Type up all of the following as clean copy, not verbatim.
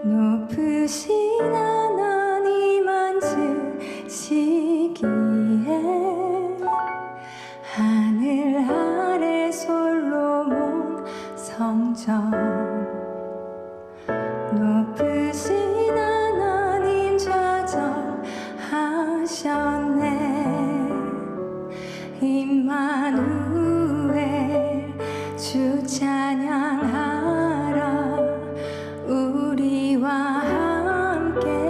높으신 하나님 앉으시기에 하늘 아래 솔로몬 성전 높으신 하나님 좌정하셨네. 임마누엘 주 찬양하라. 우리와 함께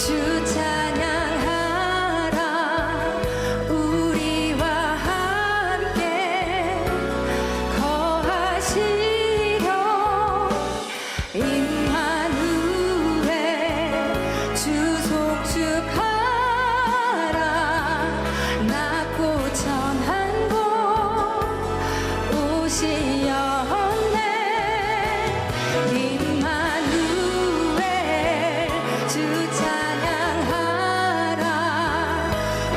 주 찬양하라 우리와 함께 거하시려 임마누엘 주 송축하라 낮고 천한 곳 오시었네 임마누엘 주 찬양하라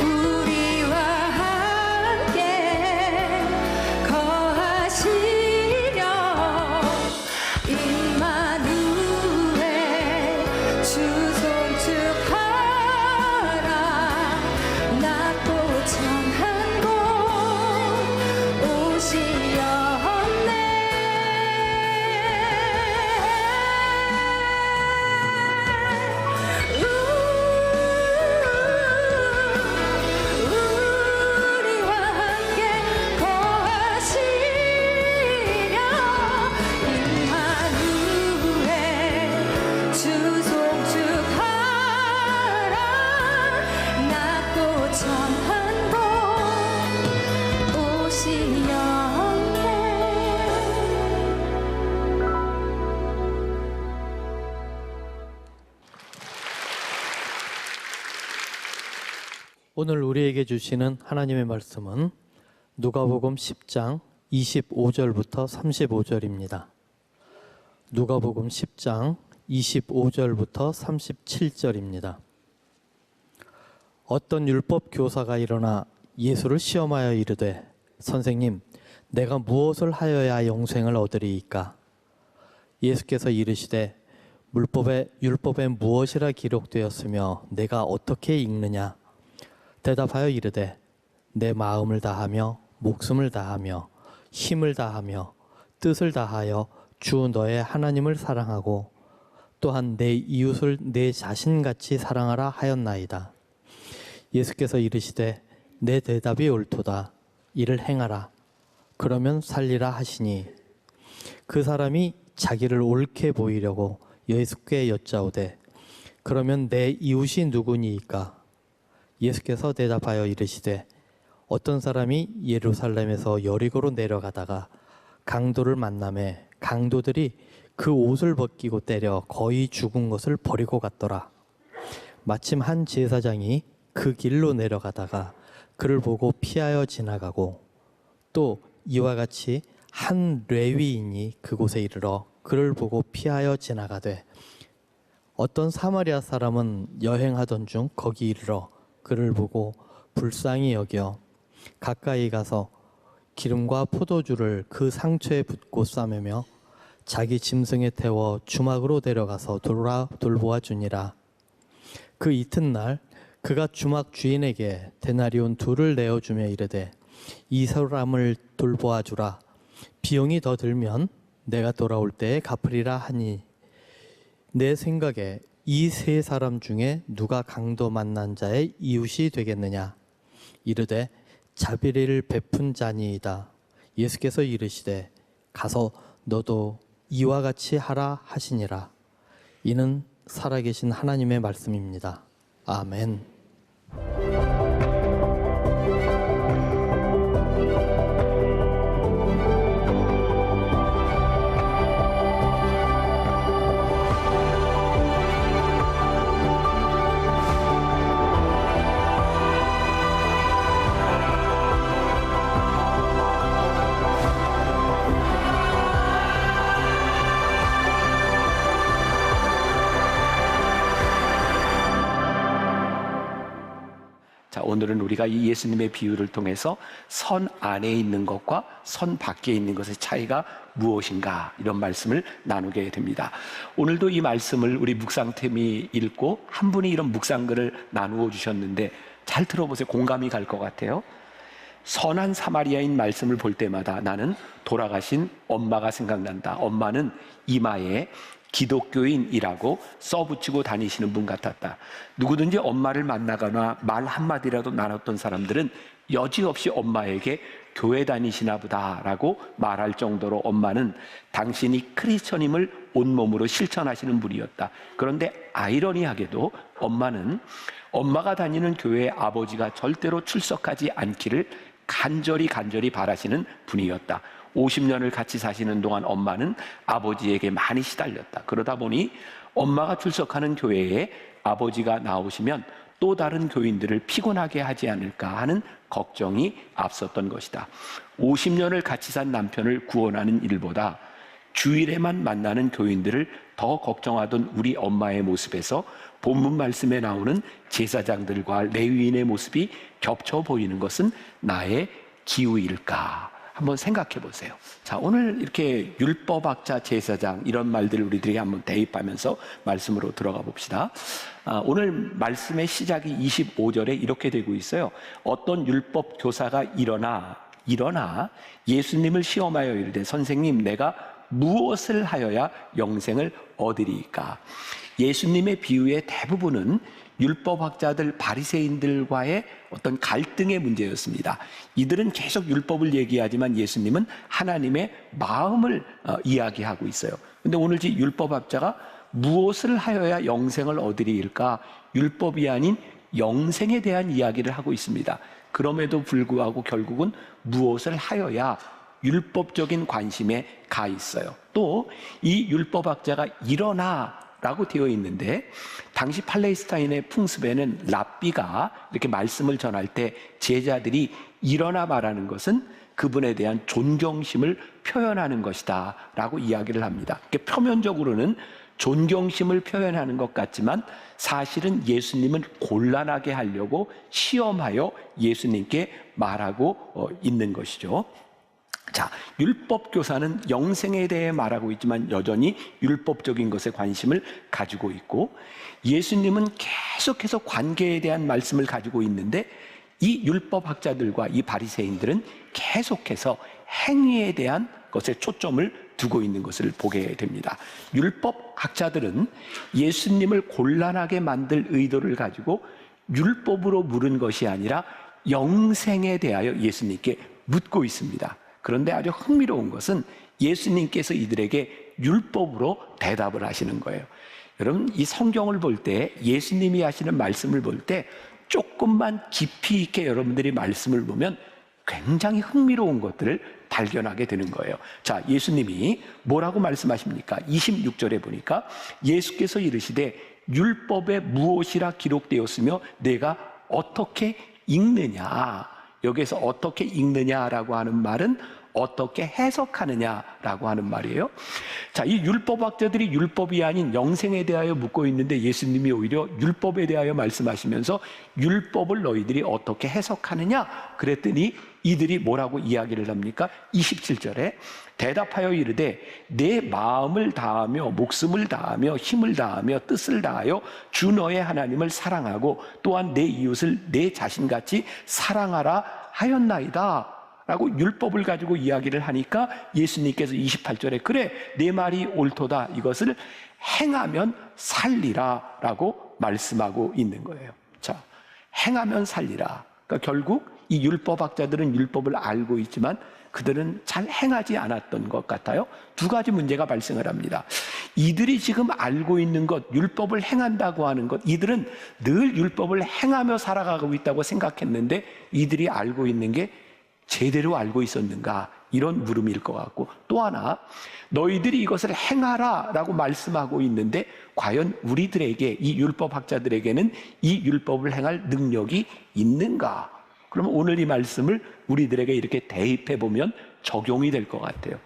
우리와 함께 거하시려 임마누엘 주 송축하라 낮고 천한 곳 오시었네 우리와 함께 거하시려 임마누엘 주 송축하라 낮고 천한 곳 오시었네 오늘 우리에게 주시는 하나님의 말씀은 누가복음 10장 25절부터 35절입니다. 누가복음 10장 25절부터 37절입니다. 어떤 율법 교사가 일어나 예수를 시험하여 이르되 선생님, 내가 무엇을 하여야 영생을 얻으리이까? 예수께서 이르시되 율법에 무엇이라 기록되었으며 내가 어떻게 읽느냐? 대답하여 이르되 내 마음을 다하며 목숨을 다하며 힘을 다하며 뜻을 다하여 주 너의 하나님을 사랑하고 또한 내 이웃을 내 자신같이 사랑하라 하였나이다. 예수께서 이르시되 내 대답이 옳도다. 이를 행하라. 그러면 살리라 하시니 그 사람이 자기를 옳게 보이려고 예수께 여짜오되 그러면 내 이웃이 누구니이까? 예수께서 대답하여 이르시되 어떤 사람이 예루살렘에서 여리고로 내려가다가 강도를 만나매 강도들이 그 옷을 벗기고 때려 거의 죽은 것을 버리고 갔더라. 마침 한 제사장이 그 길로 내려가다가 그를 보고 피하여 지나가고 또 이와 같이 한 레위인이 그곳에 이르러 그를 보고 피하여 지나가되 어떤 사마리아 사람은 여행하던 중 거기 이르러 그를 보고 불쌍히 여겨 가까이 가서 기름과 포도주를 그 상처에 붓고 싸매며 자기 짐승에 태워 주막으로 데려가서 돌보아 주니라. 그 이튿날 그가 주막 주인에게 데나리온 2를 내어주며 이르되 이 사람을 돌보아 주라. 비용이 더 들면 내가 돌아올 때에 갚으리라 하니 내 생각에 이 세 사람 중에 누가 강도 만난 자의 이웃이 되겠느냐? 이르되 자비를 베푼 자니이다. 예수께서 이르시되 가서 너도 이와 같이 하라 하시니라. 이는 살아계신 하나님의 말씀입니다. 아멘. 자, 오늘은 우리가 이 예수님의 비유를 통해서 선 안에 있는 것과 선 밖에 있는 것의 차이가 무엇인가, 이런 말씀을 나누게 됩니다. 오늘도 이 말씀을 우리 묵상팀이 읽고 한 분이 이런 묵상글을 나누어 주셨는데 잘 들어보세요. 공감이 갈 것 같아요. 선한 사마리아인 말씀을 볼 때마다 나는 돌아가신 엄마가 생각난다. 엄마는 이마에 기독교인이라고 써붙이고 다니시는 분 같았다. 누구든지 엄마를 만나거나 말 한마디라도 나눴던 사람들은 여지없이 엄마에게 교회 다니시나 보다라고 말할 정도로 엄마는 당신이 크리스천임을 온몸으로 실천하시는 분이었다. 그런데 아이러니하게도 엄마는 엄마가 다니는 교회에 아버지가 절대로 출석하지 않기를 간절히 바라시는 분이었다. 50년을 같이 사시는 동안 엄마는 아버지에게 많이 시달렸다. 그러다 보니 엄마가 출석하는 교회에 아버지가 나오시면 또 다른 교인들을 피곤하게 하지 않을까 하는 걱정이 앞섰던 것이다. 50년을 같이 산 남편을 구원하는 일보다 주일에만 만나는 교인들을 더 걱정하던 우리 엄마의 모습에서 본문 말씀에 나오는 제사장들과 레위인의 모습이 겹쳐 보이는 것은 나의 기우일까? 한번 생각해 보세요. 자, 오늘 이렇게 율법학자, 제사장 이런 말들을 우리들이 한번 대입하면서 말씀으로 들어가 봅시다. 오늘 말씀의 시작이 25절에 이렇게 되고 있어요. 어떤 율법 교사가 일어나 예수님을 시험하여 이르되 선생님 내가 무엇을 하여야 영생을 얻으리이까? 예수님의 비유의 대부분은 율법학자들 바리새인들과의 어떤 갈등의 문제였습니다. 이들은 계속 율법을 얘기하지만 예수님은 하나님의 마음을 이야기하고 있어요. 그런데 오늘 이 율법학자가 무엇을 하여야 영생을 얻으리일까? 율법이 아닌 영생에 대한 이야기를 하고 있습니다. 그럼에도 불구하고 결국은 무엇을 하여야 율법적인 관심에 가 있어요. 또 이 율법학자가 일어나라고 되어 있는데 당시 팔레스타인의 풍습에는 랍비가 이렇게 말씀을 전할 때 제자들이 일어나 말하는 것은 그분에 대한 존경심을 표현하는 것이다 라고 이야기를 합니다. 표면적으로는 존경심을 표현하는 것 같지만 사실은 예수님은 곤란하게 하려고 시험하여 예수님께 말하고 있는 것이죠. 자, 율법 교사는 영생에 대해 말하고 있지만 여전히 율법적인 것에 관심을 가지고 있고 예수님은 계속해서 관계에 대한 말씀을 가지고 있는데 이 율법학자들과 이 바리새인들은 계속해서 행위에 대한 것에 초점을 두고 있는 것을 보게 됩니다. 율법학자들은 예수님을 곤란하게 만들 의도를 가지고 율법으로 물은 것이 아니라 영생에 대하여 예수님께 묻고 있습니다. 그런데 아주 흥미로운 것은 예수님께서 이들에게 율법으로 대답을 하시는 거예요. 여러분, 이 성경을 볼 때 예수님이 하시는 말씀을 볼 때 조금만 깊이 있게 여러분들이 말씀을 보면 굉장히 흥미로운 것들을 발견하게 되는 거예요. 자, 예수님이 뭐라고 말씀하십니까? 26절에 보니까 예수께서 이르시되 율법에 무엇이라 기록되었으며 내가 어떻게 읽느냐. 여기서 어떻게 읽느냐라고 하는 말은 어떻게 해석하느냐라고 하는 말이에요. 자, 이 율법학자들이 율법이 아닌 영생에 대하여 묻고 있는데 예수님이 오히려 율법에 대하여 말씀하시면서 율법을 너희들이 어떻게 해석하느냐 그랬더니 이들이 뭐라고 이야기를 합니까? 27절에 대답하여 이르되 내 마음을 다하며 목숨을 다하며 힘을 다하며 뜻을 다하여 주 너의 하나님을 사랑하고 또한 내 이웃을 내 자신같이 사랑하라 하였나이다 라고 율법을 가지고 이야기를 하니까 예수님께서 28절에 그래 내 말이 옳도다 이것을 행하면 살리라 라고 말씀하고 있는 거예요. 자, 행하면 살리라. 그러니까 결국 이 율법학자들은 율법을 알고 있지만 그들은 잘 행하지 않았던 것 같아요. 두 가지 문제가 발생을 합니다. 이들이 지금 알고 있는 것, 율법을 행한다고 하는 것, 이들은 늘 율법을 행하며 살아가고 있다고 생각했는데 이들이 알고 있는 게 제대로 알고 있었는가? 이런 물음일 것 같고 또 하나 너희들이 이것을 행하라 라고 말씀하고 있는데 과연 우리들에게 이 율법학자들에게는 이 율법을 행할 능력이 있는가? 그러면 오늘 이 말씀을 우리들에게 이렇게 대입해 보면 적용이 될 것 같아요.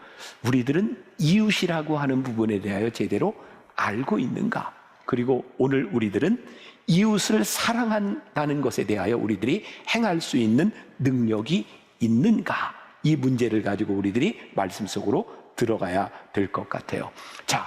우리들은 이웃이라고 하는 부분에 대하여 제대로 알고 있는가? 그리고 오늘 우리들은 이웃을 사랑한다는 것에 대하여 우리들이 행할 수 있는 능력이 있는가? 이 문제를 가지고 우리들이 말씀 속으로 들어가야 될 것 같아요. 자,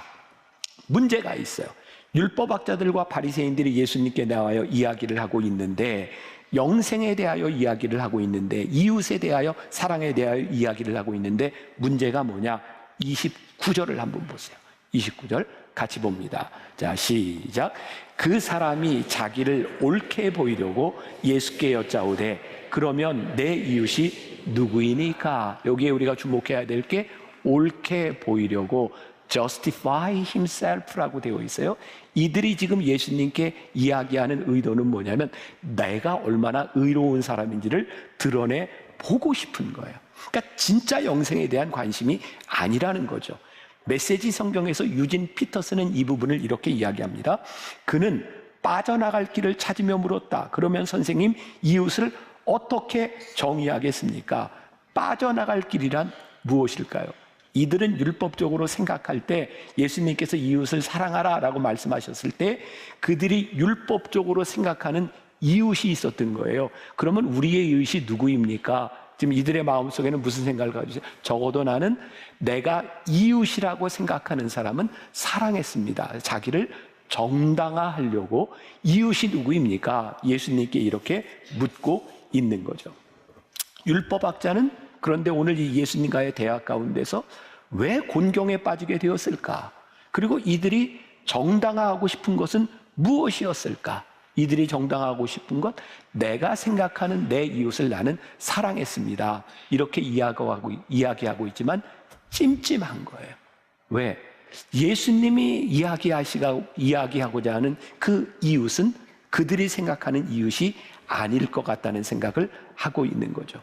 문제가 있어요. 율법학자들과 바리새인들이 예수님께 나와요 이야기를 하고 있는데 영생에 대하여 이야기를 하고 있는데 이웃에 대하여 사랑에 대하여 이야기를 하고 있는데 문제가 뭐냐? 29절을 한번 보세요. 29절 같이 봅니다. 자, 시작. 그 사람이 자기를 옳게 보이려고 예수께 여짜오되 그러면 내 이웃이 누구이니까? 여기에 우리가 주목해야 될 게 옳게 보이려고 justify himself라고 되어 있어요. 이들이 지금 예수님께 이야기하는 의도는 뭐냐면 내가 얼마나 의로운 사람인지를 드러내 보고 싶은 거예요. 그러니까 진짜 영생에 대한 관심이 아니라는 거죠. 메시지 성경에서 유진 피터슨은 이 부분을 이렇게 이야기합니다. 그는 빠져나갈 길을 찾으며 물었다. 그러면 선생님, 이웃을 어떻게 정의하겠습니까? 빠져나갈 길이란 무엇일까요? 이들은 율법적으로 생각할 때 예수님께서 이웃을 사랑하라 라고 말씀하셨을 때 그들이 율법적으로 생각하는 이웃이 있었던 거예요. 그러면 우리의 이웃이 누구입니까? 지금 이들의 마음속에는 무슨 생각을 가지고 있어요? 적어도 나는 내가 이웃이라고 생각하는 사람은 사랑했습니다. 자기를 정당화하려고 이웃이 누구입니까? 예수님께 이렇게 묻고 있는 거죠. 율법학자는 그런데 오늘 이 예수님과의 대화 가운데서 왜 곤경에 빠지게 되었을까? 그리고 이들이 정당화하고 싶은 것은 무엇이었을까? 이들이 정당화하고 싶은 것, 내가 생각하는 내 이웃을 나는 사랑했습니다. 이렇게 이야기하고 있지만 찜찜한 거예요. 왜? 예수님이 이야기하고자 하는 그 이웃은 그들이 생각하는 이웃이 아닐 것 같다는 생각을 하고 있는 거죠.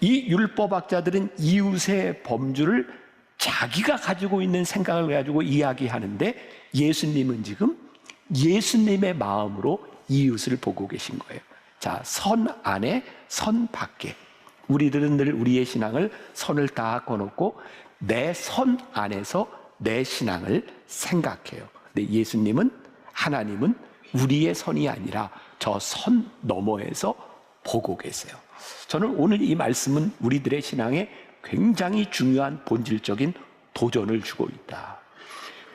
이 율법학자들은 이웃의 범주를 자기가 가지고 있는 생각을 가지고 이야기하는데 예수님은 지금 예수님의 마음으로 이웃을 보고 계신 거예요. 자, 선 안에, 선 밖에. 우리들은 늘 우리의 신앙을 선을 다 꺼놓고 내 선 안에서 내 신앙을 생각해요. 근데 예수님은, 하나님은 우리의 선이 아니라 저 선 너머에서 보고 계세요. 저는 오늘 이 말씀은 우리들의 신앙에 굉장히 중요한 본질적인 도전을 주고 있다.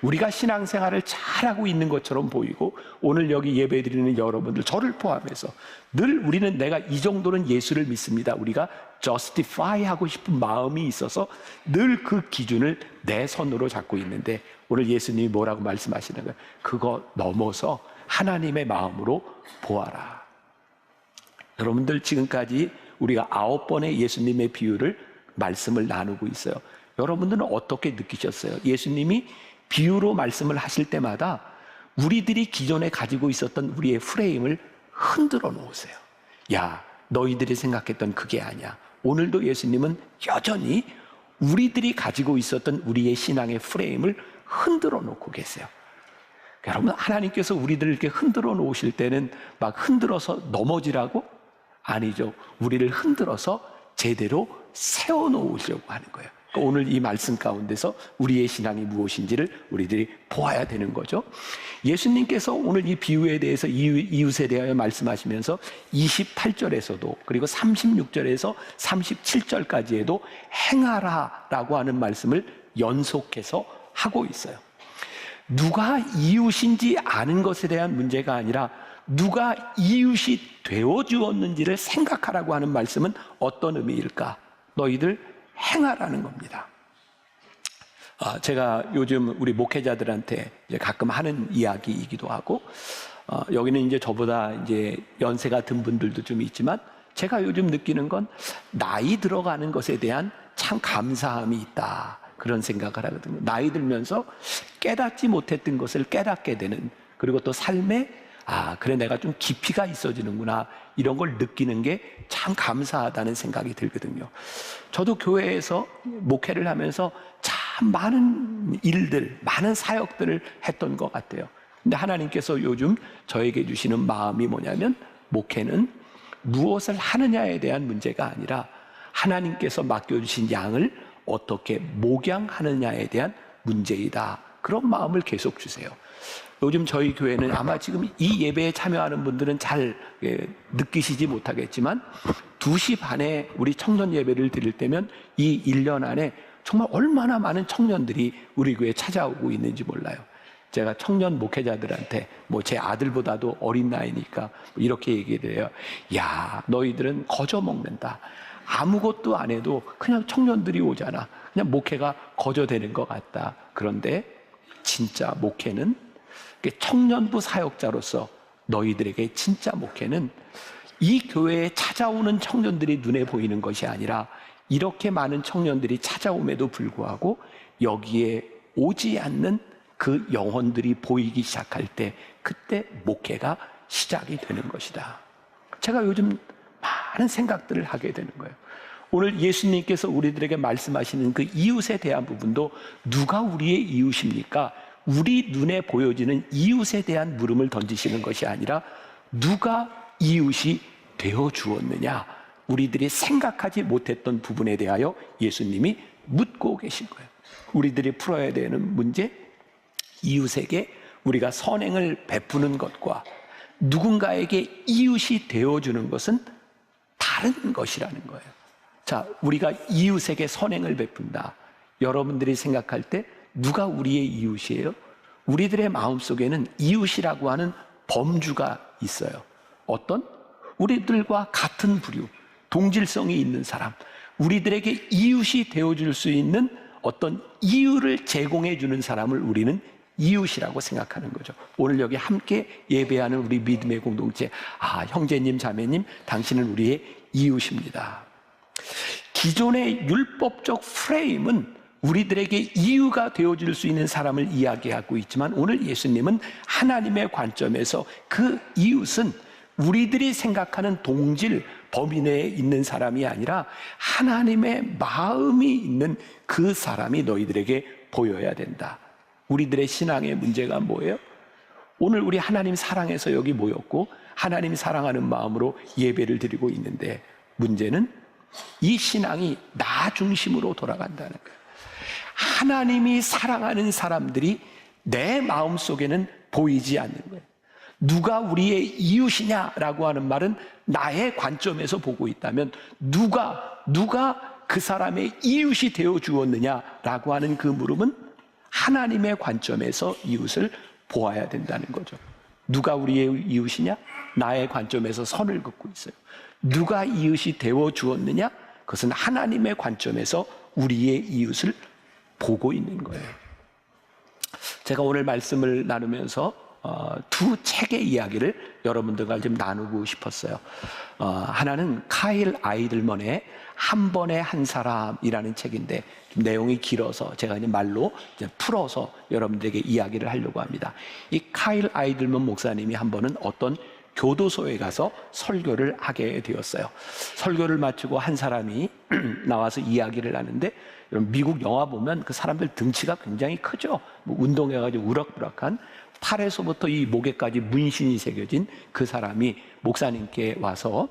우리가 신앙생활을 잘하고 있는 것처럼 보이고 오늘 여기 예배드리는 여러분들, 저를 포함해서 늘 우리는 내가 이 정도는 예수를 믿습니다. 우리가 justify 하고 싶은 마음이 있어서 늘 그 기준을 내 선으로 잡고 있는데 오늘 예수님이 뭐라고 말씀하시는 거예요? 그거 넘어서 하나님의 마음으로 보아라. 여러분들 지금까지 우리가 9번의 예수님의 비유를 말씀을 나누고 있어요. 여러분들은 어떻게 느끼셨어요? 예수님이 비유로 말씀을 하실 때마다 우리들이 기존에 가지고 있었던 우리의 프레임을 흔들어 놓으세요. 야, 너희들이 생각했던 그게 아니야. 오늘도 예수님은 여전히 우리들이 가지고 있었던 우리의 신앙의 프레임을 흔들어 놓고 계세요. 여러분, 하나님께서 우리들을 이렇게 흔들어 놓으실 때는 막 흔들어서 넘어지라고? 아니죠. 우리를 흔들어서 제대로 세워 놓으려고 하는 거예요. 그러니까 오늘 이 말씀 가운데서 우리의 신앙이 무엇인지를 우리들이 보아야 되는 거죠. 예수님께서 오늘 이 비유에 대해서 이웃에 대하여 말씀하시면서 28절에서도 그리고 36절에서 37절까지에도 행하라라고 하는 말씀을 연속해서 하고 있어요. 누가 이웃인지 아는 것에 대한 문제가 아니라 누가 이웃이 되어 주었는지를 생각하라고 하는 말씀은 어떤 의미일까? 너희들 행하라는 겁니다. 제가 요즘 우리 목회자들한테 이제 가끔 하는 이야기이기도 하고, 여기는 이제 저보다 이제 연세가 든 분들도 좀 있지만, 제가 요즘 느끼는 건 나이 들어가는 것에 대한 참 감사함이 있다. 그런 생각을 하거든요. 나이 들면서 깨닫지 못했던 것을 깨닫게 되는, 그리고 또 삶에 그래 내가 좀 깊이가 있어지는구나, 이런 걸 느끼는 게 참 감사하다는 생각이 들거든요. 저도 교회에서 목회를 하면서 참 많은 일들, 많은 사역들을 했던 것 같아요. 근데 하나님께서 요즘 저에게 주시는 마음이 뭐냐면, 목회는 무엇을 하느냐에 대한 문제가 아니라 하나님께서 맡겨주신 양을 어떻게 목양하느냐에 대한 문제이다. 그런 마음을 계속 주세요. 요즘 저희 교회는 아마 지금 이 예배에 참여하는 분들은 잘 느끼시지 못하겠지만 2시 반에 우리 청년 예배를 드릴 때면 이 1년 안에 정말 얼마나 많은 청년들이 우리 교회에 찾아오고 있는지 몰라요. 제가 청년 목회자들한테 뭐 제 아들보다도 어린 나이니까 이렇게 얘기를 해요. 야, 너희들은 거저 먹는다. 아무것도 안 해도 그냥 청년들이 오잖아. 그냥 목회가 거저되는 것 같다. 그런데 진짜 목회는 청년부 사역자로서 너희들에게 진짜 목회는 이 교회에 찾아오는 청년들이 눈에 보이는 것이 아니라 이렇게 많은 청년들이 찾아옴에도 불구하고 여기에 오지 않는 그 영혼들이 보이기 시작할 때 그때 목회가 시작이 되는 것이다. 제가 요즘 많은 생각들을 하게 되는 거예요. 오늘 예수님께서 우리들에게 말씀하시는 그 이웃에 대한 부분도 누가 우리의 이웃입니까? 우리 눈에 보여지는 이웃에 대한 물음을 던지시는 것이 아니라 누가 이웃이 되어 주었느냐, 우리들이 생각하지 못했던 부분에 대하여 예수님이 묻고 계신 거예요. 우리들이 풀어야 되는 문제, 이웃에게 우리가 선행을 베푸는 것과 누군가에게 이웃이 되어주는 것은 다른 것이라는 거예요. 자, 우리가 이웃에게 선행을 베푼다. 여러분들이 생각할 때 누가 우리의 이웃이에요? 우리들의 마음속에는 이웃이라고 하는 범주가 있어요. 어떤? 우리들과 같은 부류, 동질성이 있는 사람, 우리들에게 이웃이 되어줄 수 있는 어떤 이유를 제공해 주는 사람을 우리는 이웃이라고 생각하는 거죠. 오늘 여기 함께 예배하는 우리 믿음의 공동체, 형제님, 자매님, 당신은 우리의 이웃입니다. 기존의 율법적 프레임은 우리들에게 이유가 되어줄 수 있는 사람을 이야기하고 있지만 오늘 예수님은 하나님의 관점에서 그 이웃은 우리들이 생각하는 동질, 범위 내에 있는 사람이 아니라 하나님의 마음이 있는 그 사람이 너희들에게 보여야 된다. 우리들의 신앙의 문제가 뭐예요? 오늘 우리 하나님 사랑해서 여기 모였고 하나님 사랑하는 마음으로 예배를 드리고 있는데 문제는 이 신앙이 나 중심으로 돌아간다는 거예요. 하나님이 사랑하는 사람들이 내 마음속에는 보이지 않는 거예요. 누가 우리의 이웃이냐라고 하는 말은 나의 관점에서 보고 있다면 누가 그 사람의 이웃이 되어 주었느냐라고 하는 그 물음은 하나님의 관점에서 이웃을 보아야 된다는 거죠. 누가 우리의 이웃이냐? 나의 관점에서 선을 긋고 있어요. 누가 이웃이 되어 주었느냐? 그것은 하나님의 관점에서 우리의 이웃을 보고 있는 거예요. 제가 오늘 말씀을 나누면서 두 책의 이야기를 여러분들과 좀 나누고 싶었어요. 하나는 카일 아이들먼의 한 번에 한 사람이라는 책인데 좀 내용이 길어서 제가 이제 말로 이제 풀어서 여러분들에게 이야기를 하려고 합니다. 이 카일 아이들먼 목사님이 한 번은 어떤 교도소에 가서 설교를 하게 되었어요. 설교를 마치고 한 사람이 나와서 이야기를 하는데 여러분 미국 영화 보면 그 사람들 등치가 굉장히 크죠. 운동해가지고 우락부락한 팔에서부터 이 목에까지 문신이 새겨진 그 사람이 목사님께 와서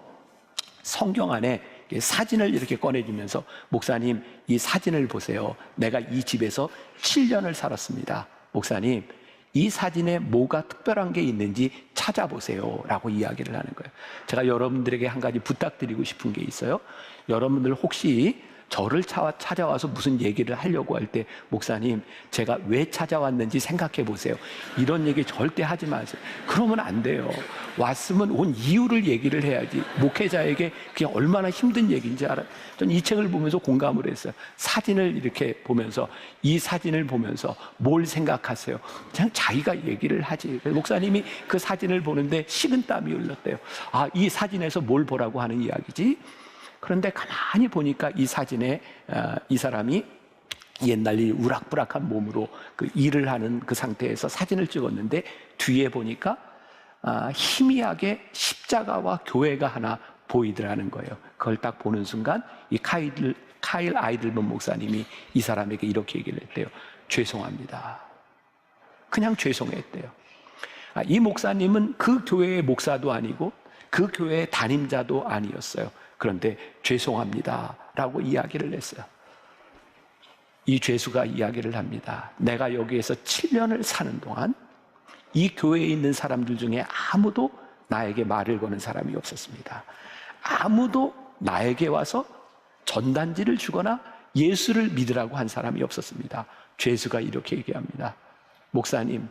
성경 안에 사진을 이렇게 꺼내주면서 목사님 이 사진을 보세요. 내가 이 집에서 7년을 살았습니다. 목사님 이 사진에 뭐가 특별한 게 있는지 찾아보세요 라고 이야기를 하는 거예요. 제가 여러분들에게 한 가지 부탁드리고 싶은 게 있어요. 여러분들 혹시 저를 찾아와서 무슨 얘기를 하려고 할 때 목사님 제가 왜 찾아왔는지 생각해 보세요 이런 얘기 절대 하지 마세요. 그러면 안 돼요. 왔으면 온 이유를 얘기를 해야지. 목회자에게 그게 얼마나 힘든 얘기인지 알아요. 전 이 책을 보면서 공감을 했어요. 사진을 이렇게 보면서 이 사진을 보면서 뭘 생각하세요? 그냥 자기가 얘기를 하지. 목사님이 그 사진을 보는데 식은땀이 흘렀대요. 이 사진에서 뭘 보라고 하는 이야기지? 그런데 가만히 보니까 이 사진에 이 사람이 옛날 이 우락부락한 몸으로 그 일을 하는 그 상태에서 사진을 찍었는데 뒤에 보니까 희미하게 십자가와 교회가 하나 보이더라는 거예요. 그걸 딱 보는 순간 이 카일 아이들먼 목사님이 이 사람에게 이렇게 얘기를 했대요. 죄송합니다. 그냥 죄송했대요. 이 목사님은 그 교회의 목사도 아니고 그 교회의 담임자도 아니었어요. 그런데 죄송합니다 라고 이야기를 했어요. 이 죄수가 이야기를 합니다. 내가 여기에서 7년을 사는 동안 이 교회에 있는 사람들 중에 아무도 나에게 말을 거는 사람이 없었습니다. 아무도 나에게 와서 전단지를 주거나 예수를 믿으라고 한 사람이 없었습니다. 죄수가 이렇게 얘기합니다. 목사님,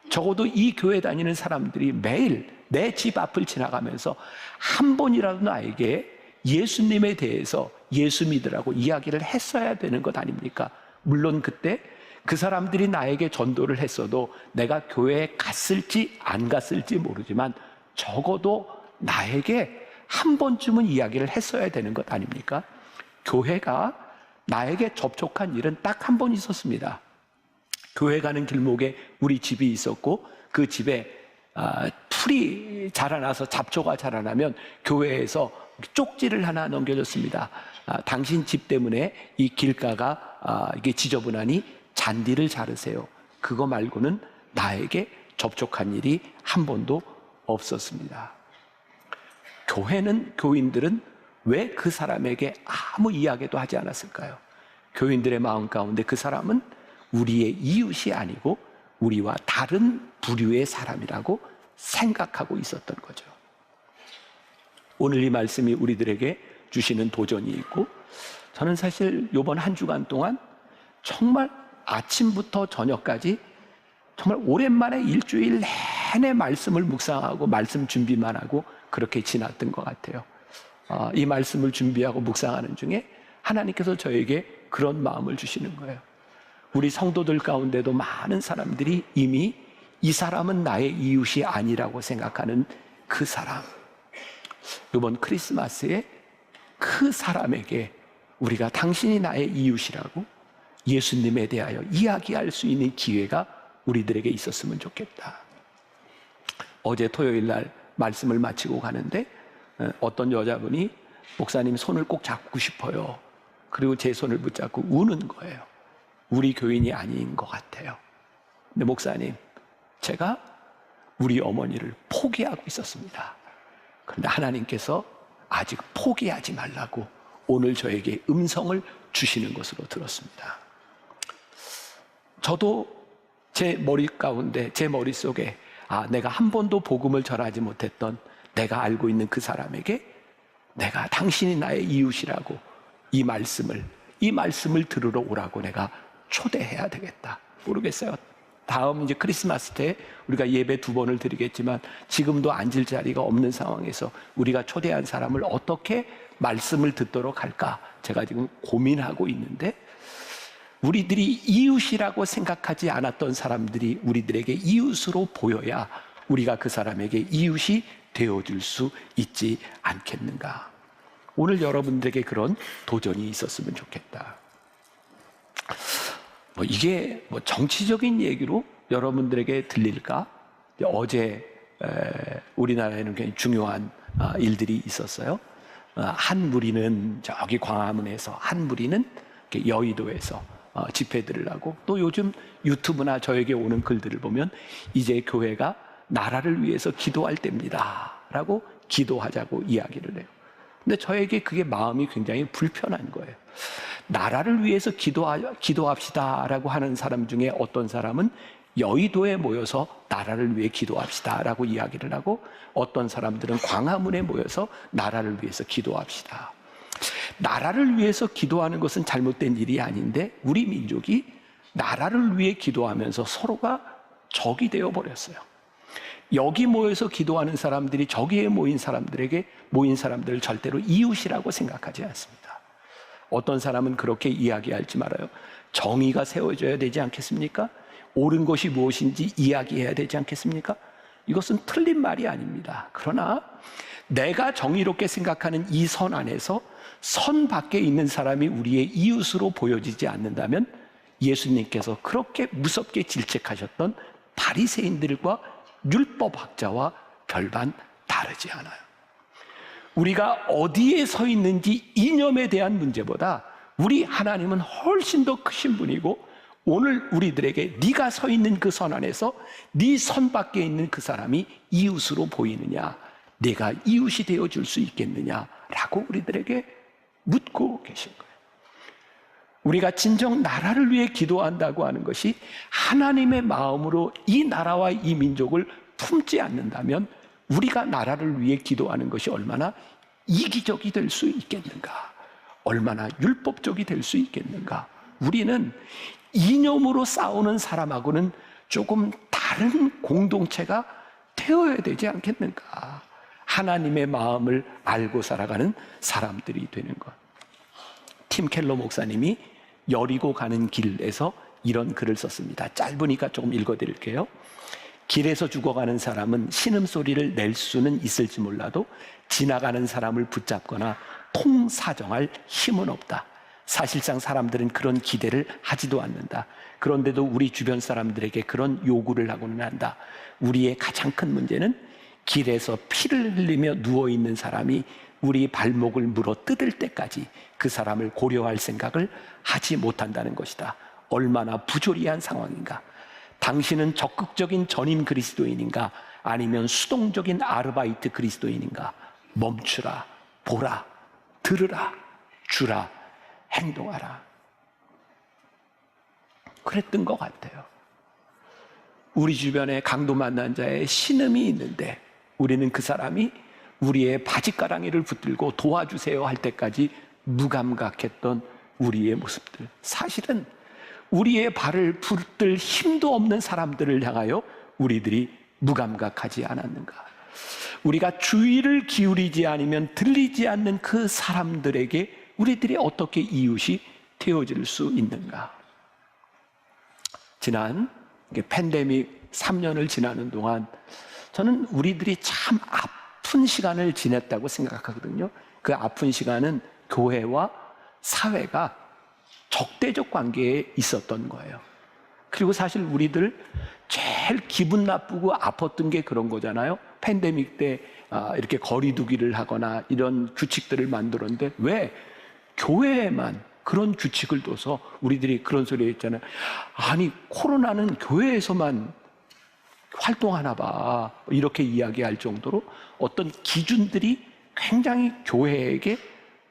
적어도 이 교회 다니는 사람들이 매일 내 집 앞을 지나가면서 한 번이라도 나에게 예수님에 대해서 예수 믿으라고 이야기를 했어야 되는 것 아닙니까? 물론 그때 그 사람들이 나에게 전도를 했어도 내가 교회에 갔을지 안 갔을지 모르지만 적어도 나에게 한 번쯤은 이야기를 했어야 되는 것 아닙니까? 교회가 나에게 접촉한 일은 딱 한 번 있었습니다. 교회 가는 길목에 우리 집이 있었고 그 집에 풀이 자라나서 잡초가 자라나면 교회에서 쪽지를 하나 넘겨줬습니다. 당신 집 때문에 이 길가가 이게 지저분하니 잔디를 자르세요. 그거 말고는 나에게 접촉한 일이 한 번도 없었습니다. 교인들은 왜 그 사람에게 아무 이야기도 하지 않았을까요? 교인들의 마음 가운데 그 사람은 우리의 이웃이 아니고 우리와 다른 부류의 사람이라고 생각하고 있었던 거죠. 오늘 이 말씀이 우리들에게 주시는 도전이 있고, 저는 사실 이번 한 주간 동안 정말 아침부터 저녁까지 정말 오랜만에 일주일 내내 말씀을 묵상하고 말씀 준비만 하고 그렇게 지났던 것 같아요. 이 말씀을 준비하고 묵상하는 중에 하나님께서 저에게 그런 마음을 주시는 거예요. 우리 성도들 가운데도 많은 사람들이 이미 이 사람은 나의 이웃이 아니라고 생각하는 그 사람, 이번 크리스마스에 그 사람에게 우리가 당신이 나의 이웃이라고 예수님에 대하여 이야기할 수 있는 기회가 우리들에게 있었으면 좋겠다. 어제 토요일 날 말씀을 마치고 가는데 어떤 여자분이 목사님 손을 꼭 잡고 싶어요. 그리고 제 손을 붙잡고 우는 거예요. 우리 교인이 아닌 것 같아요. 근데 목사님, 제가 우리 어머니를 포기하고 있었습니다. 그런데 하나님께서 아직 포기하지 말라고 오늘 저에게 음성을 주시는 것으로 들었습니다. 저도 제 머리 가운데, 제 머릿속에 내가 한 번도 복음을 전하지 못했던 내가 알고 있는 그 사람에게 내가 당신이 나의 이웃이라고 이 말씀을 들으러 오라고 내가 초대해야 되겠다. 모르겠어요. 다음 이제 크리스마스 때 우리가 예배 2번을 드리겠지만 지금도 앉을 자리가 없는 상황에서 우리가 초대한 사람을 어떻게 말씀을 듣도록 할까? 제가 지금 고민하고 있는데, 우리들이 이웃이라고 생각하지 않았던 사람들이 우리들에게 이웃으로 보여야 우리가 그 사람에게 이웃이 되어줄 수 있지 않겠는가? 오늘 여러분들에게 그런 도전이 있었으면 좋겠다. 이게 정치적인 얘기로 여러분들에게 들릴까? 어제 우리나라에는 굉장히 중요한 일들이 있었어요. 한 무리는 저기 광화문에서, 한 무리는 여의도에서 집회들을 하고, 또 요즘 유튜브나 저에게 오는 글들을 보면 이제 교회가 나라를 위해서 기도할 때입니다 라고 기도하자고 이야기를 해요. 근데 저에게 그게 마음이 굉장히 불편한 거예요. 나라를 위해서 기도합시다 라고 하는 사람 중에 어떤 사람은 여의도에 모여서 나라를 위해 기도합시다 라고 이야기를 하고, 어떤 사람들은 광화문에 모여서 나라를 위해서 기도합시다. 나라를 위해서 기도하는 것은 잘못된 일이 아닌데, 우리 민족이 나라를 위해 기도하면서 서로가 적이 되어버렸어요. 여기 모여서 기도하는 사람들이 저기에 모인 사람들을 절대로 이웃이라고 생각하지 않습니다. 어떤 사람은 그렇게 이야기할지 말아요. 정의가 세워져야 되지 않겠습니까? 옳은 것이 무엇인지 이야기해야 되지 않겠습니까? 이것은 틀린 말이 아닙니다. 그러나 내가 정의롭게 생각하는 이 선 안에서 선 밖에 있는 사람이 우리의 이웃으로 보여지지 않는다면 예수님께서 그렇게 무섭게 질책하셨던 바리새인들과 율법학자와 별반 다르지 않아요. 우리가 어디에 서 있는지 이념에 대한 문제보다 우리 하나님은 훨씬 더 크신 분이고, 오늘 우리들에게 네가 서 있는 그 선 안에서 네 선 밖에 있는 그 사람이 이웃으로 보이느냐, 내가 이웃이 되어줄 수 있겠느냐라고 우리들에게 묻고 계신 거예요. 우리가 진정 나라를 위해 기도한다고 하는 것이 하나님의 마음으로 이 나라와 이 민족을 품지 않는다면 우리가 나라를 위해 기도하는 것이 얼마나 이기적이 될 수 있겠는가, 얼마나 율법적이 될 수 있겠는가. 우리는 이념으로 싸우는 사람하고는 조금 다른 공동체가 되어야 되지 않겠는가. 하나님의 마음을 알고 살아가는 사람들이 되는 것. 팀 켈러 목사님이 여리고 가는 길에서 이런 글을 썼습니다. 짧으니까 조금 읽어드릴게요. 길에서 죽어가는 사람은 신음소리를 낼 수는 있을지 몰라도 지나가는 사람을 붙잡거나 통사정할 힘은 없다. 사실상 사람들은 그런 기대를 하지도 않는다. 그런데도 우리 주변 사람들에게 그런 요구를 하고는 한다. 우리의 가장 큰 문제는 길에서 피를 흘리며 누워있는 사람이 우리 발목을 물어 뜯을 때까지 그 사람을 고려할 생각을 하지 못한다는 것이다. 얼마나 부조리한 상황인가. 당신은 적극적인 전임 그리스도인인가 아니면 수동적인 아르바이트 그리스도인인가. 멈추라, 보라, 들으라, 주라, 행동하라. 그랬던 것 같아요. 우리 주변에 강도 만난 자의 신음이 있는데 우리는 그 사람이 우리의 바지가랑이를 붙들고 도와주세요 할 때까지 무감각했던 우리의 모습들. 사실은 우리의 발을 붙들 힘도 없는 사람들을 향하여 우리들이 무감각하지 않았는가. 우리가 주의를 기울이지 않으면 들리지 않는 그 사람들에게 우리들이 어떻게 이웃이 되어질 수 있는가. 지난 팬데믹 3년을 지나는 동안 저는 우리들이 참 아픈 시간을 지냈다고 생각하거든요. 그 아픈 시간은 교회와 사회가 적대적 관계에 있었던 거예요. 그리고 사실 우리들 제일 기분 나쁘고 아팠던 게 그런 거잖아요. 팬데믹 때 이렇게 거리두기를 하거나 이런 규칙들을 만들었는데 왜 교회에만 그런 규칙을 둬서 우리들이 그런 소리 했잖아요. 아니 코로나는 교회에서만 활동하나 봐. 이렇게 이야기할 정도로 어떤 기준들이 굉장히 교회에게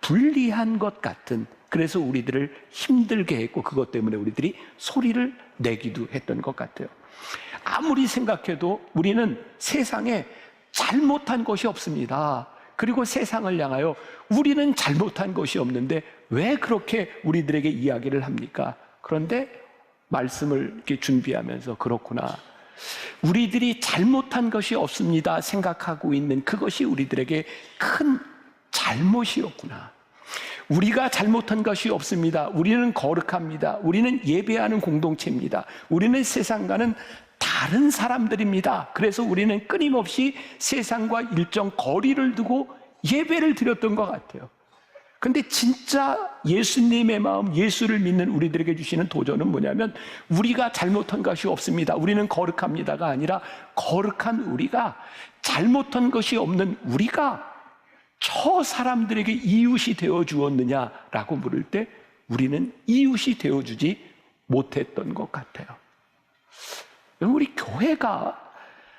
불리한 것 같은, 그래서 우리들을 힘들게 했고 그것 때문에 우리들이 소리를 내기도 했던 것 같아요. 아무리 생각해도 우리는 세상에 잘못한 것이 없습니다. 그리고 세상을 향하여 우리는 잘못한 것이 없는데 왜 그렇게 우리들에게 이야기를 합니까? 그런데 말씀을 이렇게 준비하면서 그렇구나. 우리들이 잘못한 것이 없습니다 생각하고 있는 그것이 우리들에게 큰 잘못이었구나. 우리가 잘못한 것이 없습니다. 우리는 거룩합니다. 우리는 예배하는 공동체입니다. 우리는 세상과는 다른 사람들입니다. 그래서 우리는 끊임없이 세상과 일정 거리를 두고 예배를 드렸던 것 같아요. 근데 진짜 예수님의 마음, 예수를 믿는 우리들에게 주시는 도전은 뭐냐면 우리가 잘못한 것이 없습니다. 우리는 거룩합니다가 아니라 거룩한 우리가 잘못한 것이 없는 우리가 저 사람들에게 이웃이 되어 주었느냐라고 물을 때 우리는 이웃이 되어 주지 못했던 것 같아요. 우리 교회가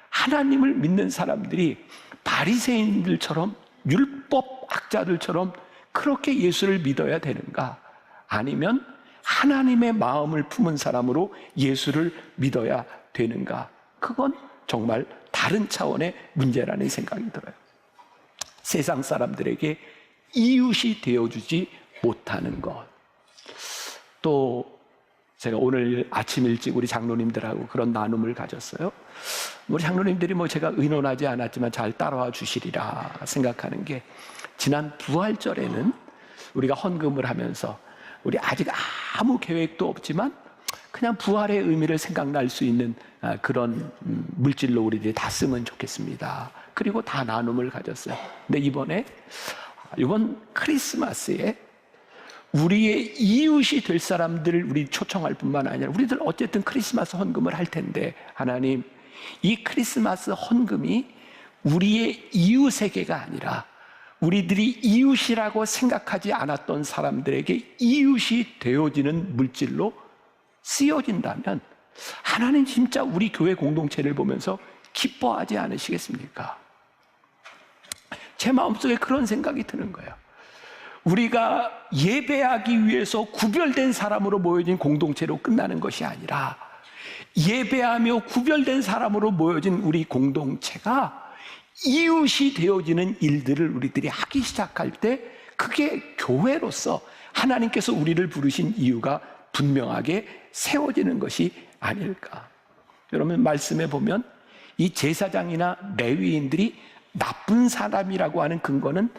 하나님을 믿는 사람들이 바리새인들처럼 율법학자들처럼 그렇게 예수를 믿어야 되는가? 아니면 하나님의 마음을 품은 사람으로 예수를 믿어야 되는가? 그건 정말 다른 차원의 문제라는 생각이 들어요. 세상 사람들에게 이웃이 되어주지 못하는 것. 또 제가 오늘 아침 일찍 우리 장로님들하고 그런 나눔을 가졌어요. 우리 장로님들이 제가 의논하지 않았지만 잘 따라와 주시리라 생각하는 게, 지난 부활절에는 우리가 헌금을 하면서 우리 아직 아무 계획도 없지만 그냥 부활의 의미를 생각날 수 있는 그런 물질로 우리들이 다 쓰면 좋겠습니다. 그리고 다 나눔을 가졌어요. 근데 이번 크리스마스에 우리의 이웃이 될 사람들을 우리 초청할 뿐만 아니라 우리들 어쨌든 크리스마스 헌금을 할 텐데, 하나님, 이 크리스마스 헌금이 우리의 이웃에게가 아니라 우리들이 이웃이라고 생각하지 않았던 사람들에게 이웃이 되어지는 물질로 쓰여진다면 하나님 진짜 우리 교회 공동체를 보면서 기뻐하지 않으시겠습니까? 제 마음속에 그런 생각이 드는 거예요. 우리가 예배하기 위해서 구별된 사람으로 모여진 공동체로 끝나는 것이 아니라 예배하며 구별된 사람으로 모여진 우리 공동체가 이웃이 되어지는 일들을 우리들이 하기 시작할 때 그게 교회로서 하나님께서 우리를 부르신 이유가 분명하게 세워지는 것이 아닐까. 여러분, 말씀에 보면 이 제사장이나 레위인들이 나쁜 사람이라고 하는 근거는